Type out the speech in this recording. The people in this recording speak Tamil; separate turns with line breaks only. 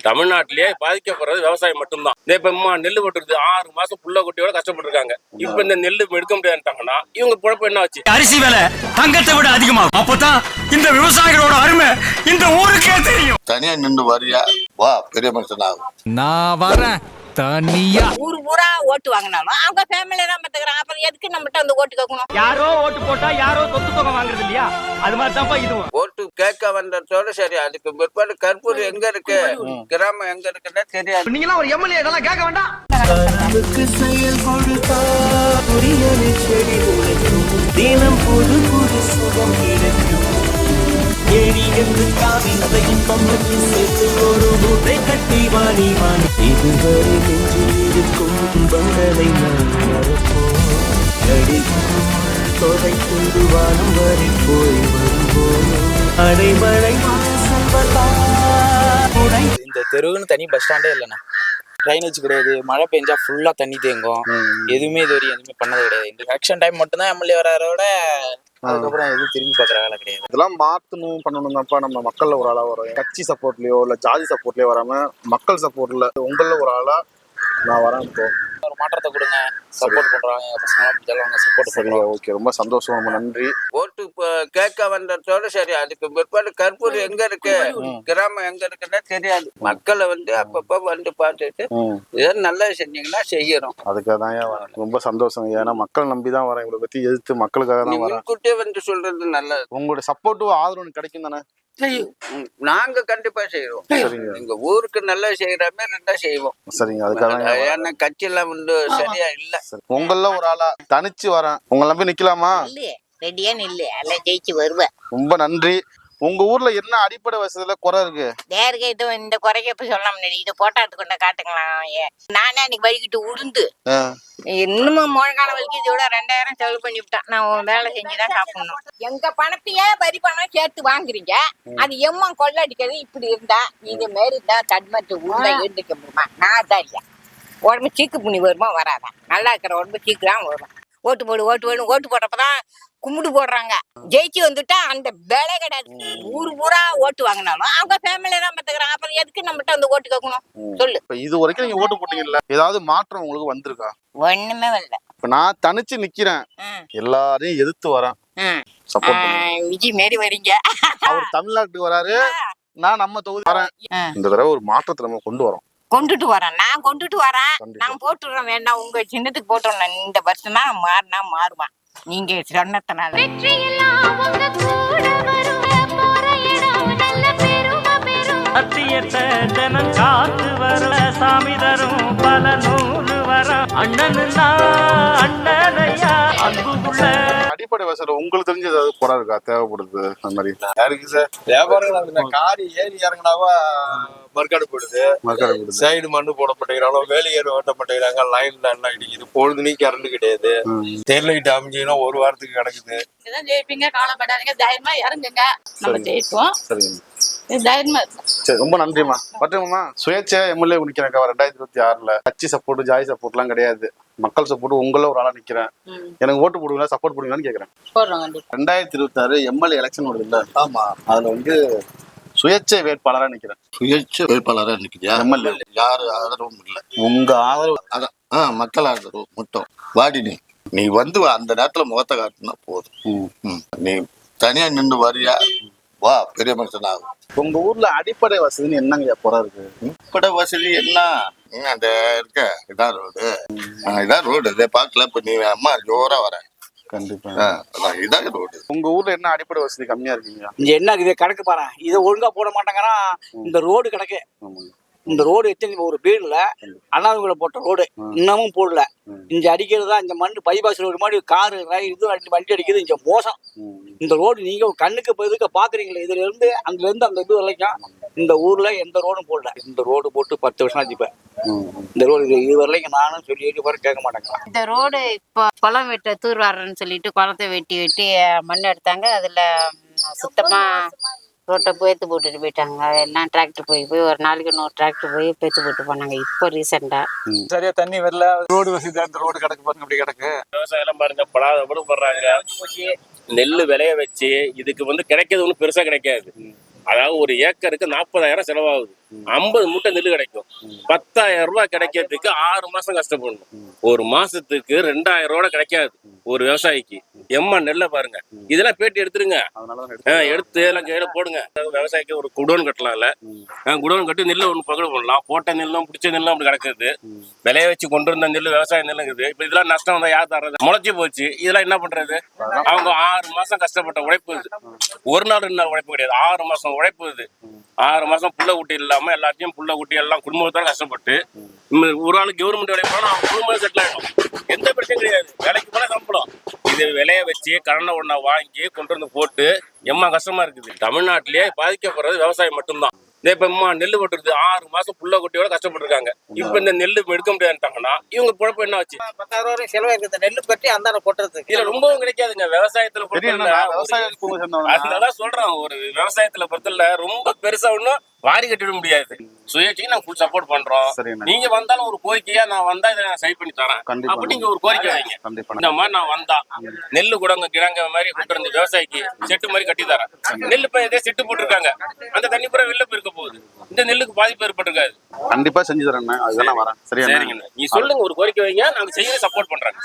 தமிழ்நாட்டிலேயே பாதிக்கப்படுறது விவசாயம் மட்டும்தான். இப்ப நெல் போட்டுருது 6 மாசம் புள்ள குட்டியோட கஷ்டப்பட்டு இருக்காங்க. இப்ப இந்த நெல் எடுக்க முடியாதுட்டாங்கன்னா இவங்க குழப்பம் என்ன ஆச்சு?
அரிசி விலை தங்கத்தை விட அதிகமாகும். அப்பதான் இந்த விவசாயிகளோட அருமை இந்த ஊருக்கே தெரியும்.
தனியா நின்று வரியா வா பெரிய மனுஷன் ஆகும்.
நான் வரேன் தனியா.
ஊரு பூரா ஓட்டு வாங்கினாலும் அவங்க ஃபேமிலியை தான் பார்த்துக்கிறாங்க. அப்புறம் எதுக்கு நம்மகிட்ட அந்த ஓட்டு கேட்கணும்?
யாரோ ஓட்டு போட்டா யாரோ சொத்து தொகை வாங்குறது இல்லையா? அது மாதிரி தான் இதுவும்.
ஓட்டு கேட்க வந்ததோட சரி. அதுக்கு பிற்பாடு கற்பூர் எங்க இருக்கு, கிராமம் எங்க இருக்குன்னு தெரியாது.
நீங்க ஒரு எம்எல்ஏ இதெல்லாம் கேட்க வேண்டாம்.
தினம் புது புது சுகம் கிடைக்கும். கட்டி வாணி வாணி இதுவரை நெஞ்சில் இருக்கும் பங்களை நான் மறப்போம். தொகை கொண்டு வானம் வரை போய் வருவோம். அடைமழை
இந்த தெருவுன்னு தனி பஸ் ஸ்டாண்டே இல்லைண்ணா. ட்ரைனேஜ் கிடையாது. மழை பெஞ்சா ஃபுல்லா தண்ணி தேங்கும். எதுவுமே இது வரையும் எதுவுமே பண்ணது கிடையாது. இந்த எலெக்ஷன் டைம் மட்டும்தான் எம்எல்ஏ வராரோட அதுக்கப்புறம் எதுவும் திரும்பி பார்க்குற வேலை கிடையாது.
இதெல்லாம் மாற்றணும் பண்ணணும்னாப்பா நம்ம மக்கள்ல ஒரு ஆளா வரும். கட்சி சப்போர்ட்லயோ இல்ல ஜாதி சப்போர்ட்லயோ வராம மக்கள் சப்போர்ட்ல உங்கள ஒரு ஆளா நான் வரேன். இப்போ
ஒரு மாற்றத்தை கொடுங்க, சப்போர்ட் பண்றாங்க பசங்க சப்போர்ட் பண்ணுவாங்க.
ஓகே, ரொம்ப சந்தோஷம், ரொம்ப நன்றி.
ஓட்டு கேட்க வந்ததோட சரி. அதுக்கு பிற்பாடு கற்பூர் எங்க இருக்கு, கிராமம் எங்க இருக்குன்னு தெரியாது. மக்களை அப்பப்ப பார்த்துட்டு ஏதோ நல்லா செஞ்சீங்கன்னா செய்யறோம்.
அதுக்காக தான் வரேன். ரொம்ப சந்தோஷம். ஏன்னா மக்கள் நம்பிதான் வரேன். இவளை பத்தி எதிர்த்து மக்களுக்காக தான் வரேன்.
முன்கூட்டியே சொல்றது நல்லது.
உங்களோட சப்போர்ட்டும் ஆதரவு கிடைக்கும் தானே?
நாங்க கண்டிப்பா செய்வோம். எங்க ஊருக்கு நல்லா செய்யற மாதிரி இருந்தா செய்வோம்.
சரிங்க, அதுக்காக
ஏன்னா கட்சி எல்லாம் சரியா இல்ல.
உங்கள ஒரு ஆளா தனிச்சு வரேன். உங்களை நம்பி நிக்கலாமா?
ரெடியா நில்லு, எல்லாம் ஜெயிச்சு வருவேன்.
ரொம்ப நன்றி. உங்க ஊர்ல என்ன அடிப்படை வசதியில குறை இருக்கு?
நேருக்கு இது இந்த குறைக்க எப்ப சொல்லலாம். இதை போட்டாத்து கொண்ட காட்டுங்களா? நானே அன்னைக்கு வலிக்கிட்டு உளுந்து இன்னமும் முழங்கால வலிக்கு இதோட 2000 செலவு பண்ணி விட்டான். நான் வேலை செஞ்சுதான் சாப்பிடணும். எங்க பணத்தையே வரி பணம் சேர்த்து வாங்குறீங்க. அது எம்மா கொள்ளடிக்கிறது. இப்படி இருந்தா இது மாரி இருந்தா தட்மத்து உள்ள எடுக்க முடியுமா? நான் தான் இல்லையா உடம்பு சீக்கு புண்ணி வருமா வராதா? நல்லா இருக்கிற உடம்பு சீக்கு தான் வரும். ஓட்டு போடு ஓட்டு போடு ஓட்டு போடுறப்பதான் கும்பிடு போடுறாங்க. ஜெயிச்சு வந்துட்டா அந்த வேலை கிடையாது. ஊரு பூரா ஓட்டு வாங்கினாலும் அவங்க ஃபேமிலியை தான் பார்த்துக்கிறாங்க. அப்புறம் எதுக்கு நம்மகிட்ட அந்த ஓட்டு கேட்கணும்? சொல்லு.
இது வரைக்கும் நீங்க ஓட்டு போட்டீங்கல்ல, ஏதாவது மாற்றம் உங்களுக்கு வந்திருக்கா?
ஒண்ணுமே வரல.
இப்ப நான் தனிச்சு நிக்கிறேன், எல்லாரையும் எதிர்த்து வரேன்.
விஜய் மாரி வரீங்க.
அவர் தமிழ்நாட்டுக்கு வராரு, நான் நம்ம தொகுதி வரேன். இந்த தடவை ஒரு மாற்றத்தை நம்ம கொண்டு வரோம்.
கொண்டுட்டு வரேன். நான் கொண்டுட்டு வரேன். நான் போட்டுடுறேன். வேண்டாம் உங்க சின்னத்துக்கு போட்டுறேன். இந்த வருஷம் தான் மாறினா மாறுவான். நீங்க சொன்னதுனால
அத்தியத்தை ஜனம் காத்து வரல சாமி தரும் பல நூறு வர அண்ணனுன்னா அண்ணனையா அன்புக்குள்ள.
அடிப்படை வசதி உங்களுக்கு தெரிஞ்ச ஏதாவது குறை இருக்கா? தேவைப்படுது அந்த மாதிரி
இருக்கு சார். வியாபாரம் காரி ஏறி இறங்கினாவா மறுக்காடு போடுது. சைடு மண்ணு போட மாட்டேங்கிறாங்க, வேலையேறு ஓட்ட மாட்டேங்கிறாங்க. லைன்ல எல்லாம் இடிக்குது. பொழுதுனையும் கரண்ட் கிடையாது. தெருலைட் அமைஞ்சிங்கன்னா ஒரு வாரத்துக்கு கிடக்குது.
ஜெயிப்பீங்க, காலப்படாதீங்க, தைரியமா இறங்குங்க, நம்ம ஜெயிப்போம்.
சரிங்க,
தைரியமா இருக்கும்.
சரி, ரொம்ப நன்றிமா. பட்டுமா சுயேட்சை எம்எல்ஏ நிக்கிறேன் 2026. கட்சி சப்போர்ட் ஜாதி சப்போர்ட் எல்லாம் கிடையாது. மக்கள் சப்போர்ட் உங்கள ஒரு ஆளா நிக்கிறேன். எனக்கு ஓட்டு போடுவீங்களா, சப்போர்ட் பண்ணுவீங்களான்னு கேக்குறேன்.
2026
எம்எல்ஏ எலெக்ஷன் வருது இல்ல? ஆமா. அதுல சுயேட்சை வேட்பாளரா நிக்கிறேன்.
சுயேட்சை வேட்பாளரா நிக்கிறியா?
எம்எல்ஏ
யாரு ஆதரவும் இல்லை.
உங்க ஆதரவு?
அதான் மக்கள் ஆதரவு மட்டும். வாடி நீ அந்த நேரத்துல முகத்தை காட்டினா போதும். நீ தனியா நின்று வரியா வா பெரிய மனுஷன் ஆகும்.
உங்க ஊர்ல அடிப்படை வசதின்னு என்னங்க குறை இருக்கு?
அடிப்படை வசதி என்ன? அந்த இருக்க இதான் ரோடு இதை பார்க்கல. இப்ப நீ அம்மா ஜோரா வர.
கண்டிப்பா
இதான் ரோடு.
உங்க ஊர்ல என்ன அடிப்படை வசதி கம்மியா இருக்கீங்க?
இங்க என்ன இது கணக்கு பாரு. இதை ஒழுங்கா போட மாட்டாங்கன்னா இந்த ரோடு கிடக்கு. இந்த ரோடு எத்தனை ஒரு வீடுல அண்ணாவுங்களை போட்ட ரோடு இன்னமும் போடல. இங்க அடிக்கிறதா இந்த மண் பைபாஸ் ரோடு மாதிரி காரு இது வண்டி அடிக்கிறது இங்க மோசம். இந்த ரோடு நீங்க கண்ணுக்கு இதுக்கு பாக்குறீங்களா? இதுல இருந்து அங்க இருந்து அந்த இது வரைக்கும் இந்த ஊர்ல எந்த ரோடும் போடல. இந்த ரோடு போட்டு 10 வருஷம் ஆச்சு. இப்ப இந்த ரோடு இது வரைக்கும் நானும் சொல்லி கேட்க மாட்டேங்க.
இந்த ரோடு இப்போ குளம் வெட்ட தூர் வரன்னு சொல்லிட்டு குளத்தை வெட்டி மண் எடுத்தாங்க. அதுல சுத்தமா ரோட்டை பேத்து போட்டுட்டு போயிட்டாங்க. எல்லாம் டிராக்டர் போய் ஒரு நாளைக்கு 100 டிராக்டர் போய் பேத்து போட்டு போனாங்க. இப்போ ரீசெண்டா
சரியா தண்ணி வரல. ரோடு வசதி அந்த ரோடு கிடக்கு பாருங்க, அப்படி கிடக்கு.
விவசாயம் எல்லாம் பாருங்க படாத படுறாங்க. நெல்லு விளைய வச்சு இதுக்கு கிடைக்கிறது ஒன்றும் பெருசா கிடைக்காது. அதாவது ஒரு ஏக்கருக்கு 40,000 செலவாகுது. 50 மூட்டை நெல் கிடைக்கும். 10,000 ரூபாய் கிடைக்கிறதுக்கு 6 மாசம் கஷ்டப்படணும். ஒரு மாசத்துக்கு 2,000 ரூபாய் கிடைக்காது ஒரு விவசாயிக்கு. எம்மா நெல்லை பாருங்க. இதெல்லாம் பேட்டி எடுத்துருங்க, எடுத்து எல்லாம் கையில போடுங்க. விவசாயிக்கு ஒரு குடோன் கட்டலாம்ல, குடோன் கட்டி நெல் ஒண்ணு பகடு போடலாம். போட்ட நெல்லும் பிடிச்ச நெல்லும் அப்படி கிடக்குது. விளைய வச்சு கொண்டு வந்த நெல் விவசாய நெல்லுங்குது. இப்ப இதெல்லாம் நஷ்டம் வந்தா யார் தர்றது? முளைச்சி போச்சு. இதெல்லாம் என்ன பண்றது? அவங்க 6 மாசம் கஷ்டப்பட்ட உழைப்பு இது. ஒரு நாள் 2 நாள் உழைப்பு கிடையாது, 6 மாசம் உழைப்பு இது. 6 மாசம் புள்ள குட்டி இல்லாம எல்லாத்தையும் புள்ள குட்டி எல்லாம் குடும்பத்தால கஷ்டப்பட்டு ஒரு ஆளு கவர்மெண்ட் வேலைக்கு போனா அவங்க குடும்பம் செட்டில் ஆயிடும். எந்த பிரச்சனையும் கிடையாது, வேலைக்கு போனா சம்பளம். இது விளைய வச்சு கடனை ஒண்ணா வாங்கி கொண்டு வந்து போட்டு எம்மா கஷ்டமா இருக்குது. தமிழ்நாட்டிலேயே பாதிக்கப்படுறது விவசாயம் மட்டும்தான். இப்ப நெல் கொட்டுறது 6 மாசம் புள்ள குட்டியோட கஷ்டப்பட்டு இருக்காங்க. இப்ப இந்த நெல் எடுக்க முடியாதுட்டாங்கன்னா இவங்க குழப்பம் என்ன ஆச்சு?
10,000 ரூபாய் செலவாயிருக்கு இந்த நெல்லு பற்றி அந்த கொட்டுறதுக்கு.
இதுல ரொம்பவும் கிடைக்காதுங்க விவசாயத்துல அதனாலதான் சொல்றேன், ஒரு விவசாயத்துல பொறுத்தல ரொம்ப பெருசா ஒண்ணும் வாரி கட்டிட முடியாது. சுயேட்சைக்கு நாங்க ஃபுல் சப்போர்ட் பண்றோம். நீங்க வந்தாலும் ஒரு கோரிக்கையா நான் வந்தா இதை நான் சரி பண்ணி தரேன் அப்படி நீங்க ஒரு கோரிக்கை வைங்க. இந்த மாதிரி நான் வந்தா நெல்லு குடங்க கிடங்க மாதிரி கொண்டு வந்து விவசாயிக்கு செட்டு மாதிரி கட்டி தரேன். நெல்லு இப்ப இதே செட்டு போட்டிருக்காங்க, அந்த தண்ணி பூரா வெளில போயிருக்க போகுது. இந்த நெல்லுக்கு பாதிப்பு ஏற்பட்டிருக்காது.
கண்டிப்பா செஞ்சு தரேன், அதுதான் வரேன்.
சரிங்க, நீ சொல்லுங்க, ஒரு கோரிக்கை வைங்க, நாங்க செய்ய சப்போர்ட் பண்றேன்.